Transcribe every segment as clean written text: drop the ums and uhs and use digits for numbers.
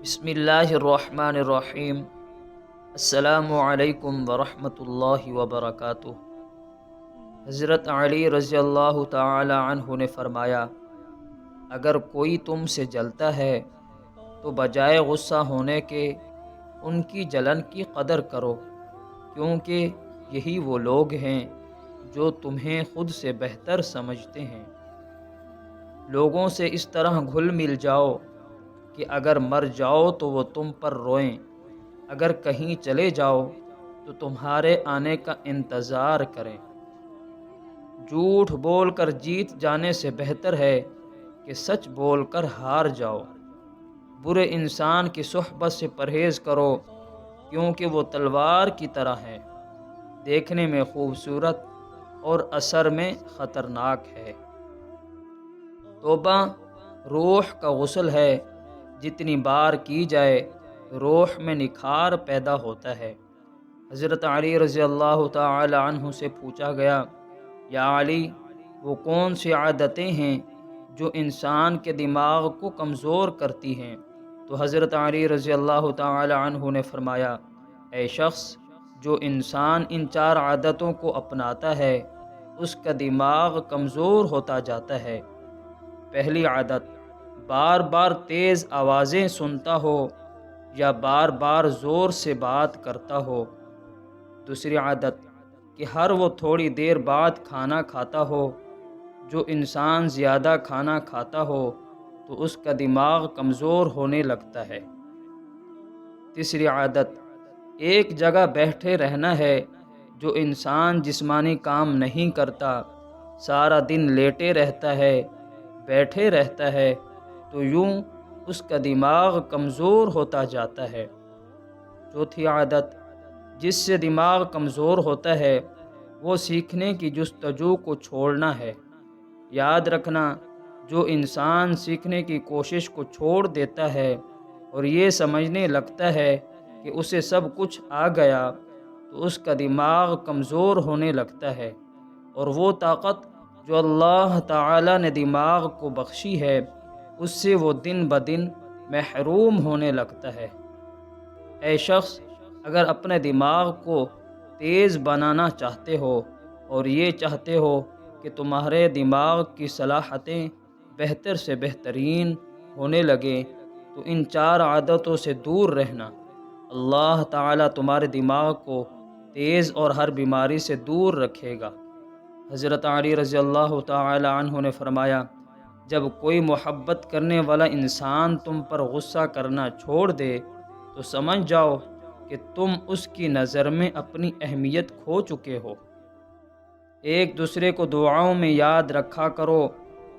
بسم اللہ الرحمن الرحیم۔ السلام علیکم ورحمۃ اللہ وبرکاتہ۔ حضرت علی رضی اللہ تعالی عنہ نے فرمایا، اگر کوئی تم سے جلتا ہے تو بجائے غصہ ہونے کے ان کی جلن کی قدر کرو، کیونکہ یہی وہ لوگ ہیں جو تمہیں خود سے بہتر سمجھتے ہیں۔ لوگوں سے اس طرح گھل مل جاؤ کہ اگر مر جاؤ تو وہ تم پر روئیں، اگر کہیں چلے جاؤ تو تمہارے آنے کا انتظار کریں۔ جھوٹ بول کر جیت جانے سے بہتر ہے کہ سچ بول کر ہار جاؤ۔ برے انسان کی صحبت سے پرہیز کرو، کیونکہ وہ تلوار کی طرح ہے، دیکھنے میں خوبصورت اور اثر میں خطرناک ہے۔ توبہ روح کا غسل ہے، جتنی بار کی جائے روح میں نکھار پیدا ہوتا ہے۔ حضرت علی رضی اللہ تعالی عنہ سے پوچھا گیا، یا علی، وہ کون سی عادتیں ہیں جو انسان کے دماغ کو کمزور کرتی ہیں؟ تو حضرت علی رضی اللہ تعالی عنہ نے فرمایا، اے شخص، جو انسان ان 4 عادتوں کو اپناتا ہے اس کا دماغ کمزور ہوتا جاتا ہے۔ پہلی عادت، بار بار تیز آوازیں سنتا ہو یا بار بار زور سے بات کرتا ہو۔ دوسری عادت، کہ ہر وہ تھوڑی دیر بعد کھانا کھاتا ہو۔ جو انسان زیادہ کھانا کھاتا ہو تو اس کا دماغ کمزور ہونے لگتا ہے۔ تیسری عادت، ایک جگہ بیٹھے رہنا ہے۔ جو انسان جسمانی کام نہیں کرتا، سارا دن لیٹے رہتا ہے، بیٹھے رہتا ہے، تو یوں اس کا دماغ کمزور ہوتا جاتا ہے۔ چوتھی عادت، جس سے دماغ کمزور ہوتا ہے وہ سیکھنے کی جستجو کو چھوڑنا ہے۔ یاد رکھنا، جو انسان سیکھنے کی کوشش کو چھوڑ دیتا ہے اور یہ سمجھنے لگتا ہے کہ اسے سب کچھ آ گیا، تو اس کا دماغ کمزور ہونے لگتا ہے، اور وہ طاقت جو اللہ تعالی نے دماغ کو بخشی ہے اس سے وہ دن بدن محروم ہونے لگتا ہے۔ اے شخص، اگر اپنے دماغ کو تیز بنانا چاہتے ہو اور یہ چاہتے ہو کہ تمہارے دماغ کی صلاحیتیں بہتر سے بہترین ہونے لگیں، تو ان 4 عادتوں سے دور رہنا۔ اللہ تعالیٰ تمہارے دماغ کو تیز اور ہر بیماری سے دور رکھے گا۔ حضرت علی رضی اللہ تعالی عنہ نے فرمایا، جب کوئی محبت کرنے والا انسان تم پر غصہ کرنا چھوڑ دے تو سمجھ جاؤ کہ تم اس کی نظر میں اپنی اہمیت کھو چکے ہو۔ ایک دوسرے کو دعاؤں میں یاد رکھا کرو،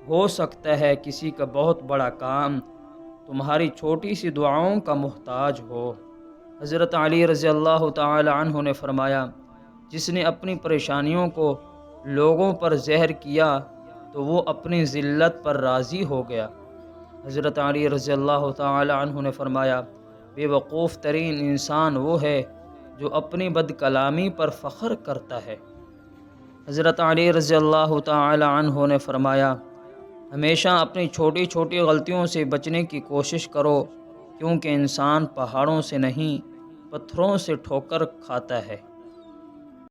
ہو سکتا ہے کسی کا بہت بڑا کام تمہاری چھوٹی سی دعاؤں کا محتاج ہو۔ حضرت علی رضی اللہ تعالی عنہ نے فرمایا، جس نے اپنی پریشانیوں کو لوگوں پر زہر کیا تو وہ اپنی ذلت پر راضی ہو گیا۔ حضرت علی رضی اللہ تعالی عنہ نے فرمایا، بے وقوف ترین انسان وہ ہے جو اپنی بد کلامی پر فخر کرتا ہے۔ حضرت علی رضی اللہ تعالی عنہ نے فرمایا، ہمیشہ اپنی چھوٹی چھوٹی غلطیوں سے بچنے کی کوشش کرو، کیونکہ انسان پہاڑوں سے نہیں پتھروں سے ٹھوکر کھاتا ہے۔